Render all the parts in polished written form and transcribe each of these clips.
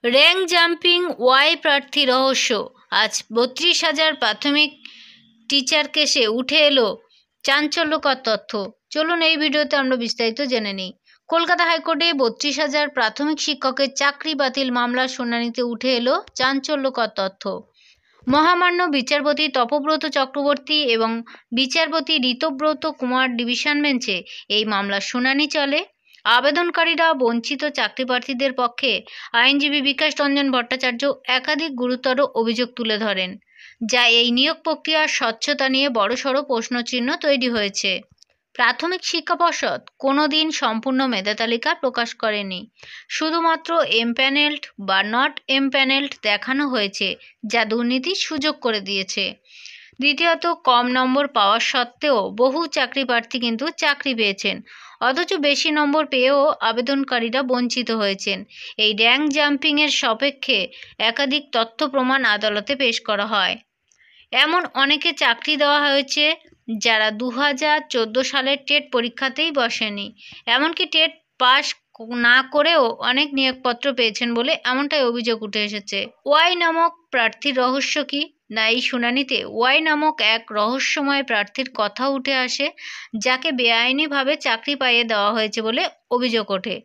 Rank jumping Y প্রার্থী রহস্য। আজ 32,000 প্রাথমিক টিচার কেসে উঠে এলো চাঞ্চল্যকর তথ্য। চলুন এই ভিডিওতে আমরা বিস্তারিত জেনে নিই। কলকাতা হাইকোর্টে 32,000 প্রাথমিক শিক্ষকের চাকরি বাতিল মামলার শুনানিতে উঠে এলো চাঞ্চল্যকর তথ্য। মহামান্য বিচারপতি তপব্রত চক্রবর্তী এবং বিচারপতি ঋতব্রত কুমার ডিভিশন বেঞ্চে এই মামলার শুনানি চলে। আবেদনকারীরা বঞ্চিত চাকরি প্রার্থীদের পক্ষে আইনজীবী বিকাশ রঞ্জন ভট্টাচার্য একাধিক গুরুতর অভিযোগ তুলে ধরেন, যা এই নিয়োগ প্রক্রিয়ার স্বচ্ছতা নিয়ে বড়সড় প্রশ্নচিহ্ন তৈরি হয়েছে। প্রাথমিক শিক্ষা পর্ষদ কোনোদিন সম্পূর্ণ মেধা তালিকা প্রকাশ করেনি, শুধুমাত্র এমপ্যানেলড বা নট এমপ্যানেলড দেখানো হয়েছে, যা দুর্নীতির সুযোগ করে দিয়েছে। দ্বিতীয়ত, কম নম্বর পাওয়ার সত্ত্বেও বহু চাকরি প্রার্থী কিন্তু চাকরি পেয়েছেন, অথচ বেশি নম্বর পেয়েও আবেদনকারীরা বঞ্চিত হয়েছেন। এই র্যাঙ্ক জাম্পিংয়ের সপক্ষে একাধিক তথ্য প্রমাণ আদালতে পেশ করা হয়। এমন অনেকে চাকরি দেওয়া হয়েছে যারা 2014 সালের টেট পরীক্ষাতেই বসেনি, এমনকি টেট পাস না করেও অনেক নিয়োগপত্র পেয়েছেন বলে এমনটাই অভিযোগ উঠে এসেছে। ওয়াই নামক প্রার্থীর রহস্য কি না, এই শুনানিতে ওয়াই নামক এক রহস্যময় প্রার্থীর কথা উঠে আসে, যাকে বেআইনিভাবে চাকরি পাইয়ে দেওয়া হয়েছে বলে অভিযোগ ওঠে।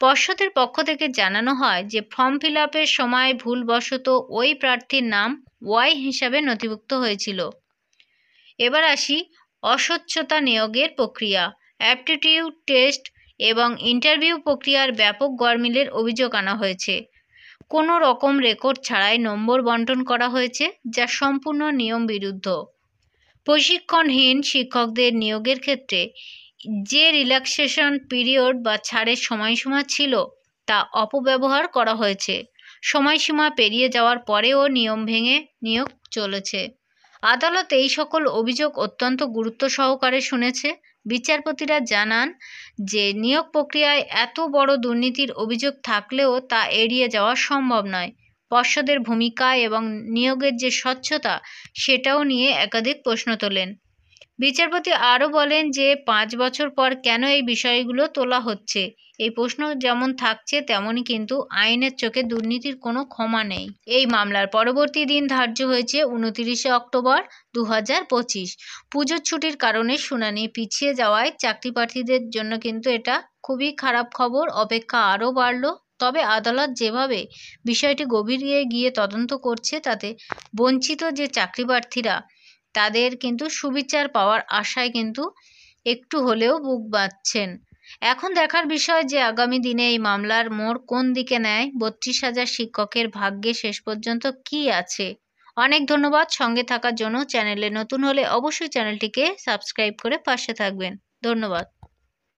পর্ষদের পক্ষ থেকে জানানো হয় যে ফর্ম ফিল আপের সময় ভুলবশত ওই প্রার্থীর নাম ওয়াই হিসাবে নথিভুক্ত হয়েছিল। এবার আসি অস্বচ্ছতা নিয়োগের প্রক্রিয়া। অ্যাপটিটিউড টেস্ট এবং ইন্টারভিউ প্রক্রিয়ার ব্যাপক গরমিলের অভিযোগ আনা হয়েছে। কোনো রকম রেকর্ড ছাড়াই নম্বর বন্টন করা হয়েছে, যা সম্পূর্ণ নিয়ম বিরুদ্ধ। প্রশিক্ষণহীন শিক্ষকদের নিয়োগের ক্ষেত্রে যে রিল্যাক্সেশন পিরিয়ড বা ছাড়ের সময়সীমা ছিল, তা অপব্যবহার করা হয়েছে। সময়সীমা পেরিয়ে যাওয়ার পরেও নিয়ম ভেঙে নিয়োগ চলেছে। আদালত এই সকল অভিযোগ অত্যন্ত গুরুত্ব সহকারে শুনেছে। বিচারপতিরা জানান যে নিয়োগ প্রক্রিয়ায় এত বড় দুর্নীতির অভিযোগ থাকলেও তা এড়িয়ে যাওয়া সম্ভব নয়। পর্ষদের ভূমিকা এবং নিয়োগের যে স্বচ্ছতা, সেটাও নিয়ে একাধিক প্রশ্ন তোলেন। বিচারপতি আরও বলেন যে 5 বছর পর কেন এই বিষয়গুলো তোলা হচ্ছে। এই প্রশ্ন যেমন থাকছে, তেমনই কিন্তু আইনের চোখে দুর্নীতির কোনো ক্ষমা নেই। এই মামলার পরবর্তী দিন ধার্য হয়েছে 29 অক্টোবর 2025। পুজোর ছুটির কারণে শুনানি পিছিয়ে যাওয়ায় চাকরি প্রার্থীদের জন্য কিন্তু এটা খুবই খারাপ খবর। অপেক্ষা আরও বাড়ল। তবে আদালত যেভাবে বিষয়টি গভীরে গিয়ে তদন্ত করছে, তাতে বঞ্চিত যে চাকরি প্রার্থীরা, তাদের কিন্তু সুবিচার পাওয়ার আশায় কিন্তু একটু হলেও বুক বাঁধছেন। এখন দেখার বিষয় যে আগামী দিনে এই মামলার মোড় কোন দিকে নেয়, 32,000 শিক্ষকের ভাগ্যে শেষ পর্যন্ত কি আছে। অনেক ধন্যবাদ সঙ্গে থাকার জন্য। চ্যানেলে নতুন হলে অবশ্যই চ্যানেলটিকে সাবস্ক্রাইব করে পাশে থাকবেন। ধন্যবাদ।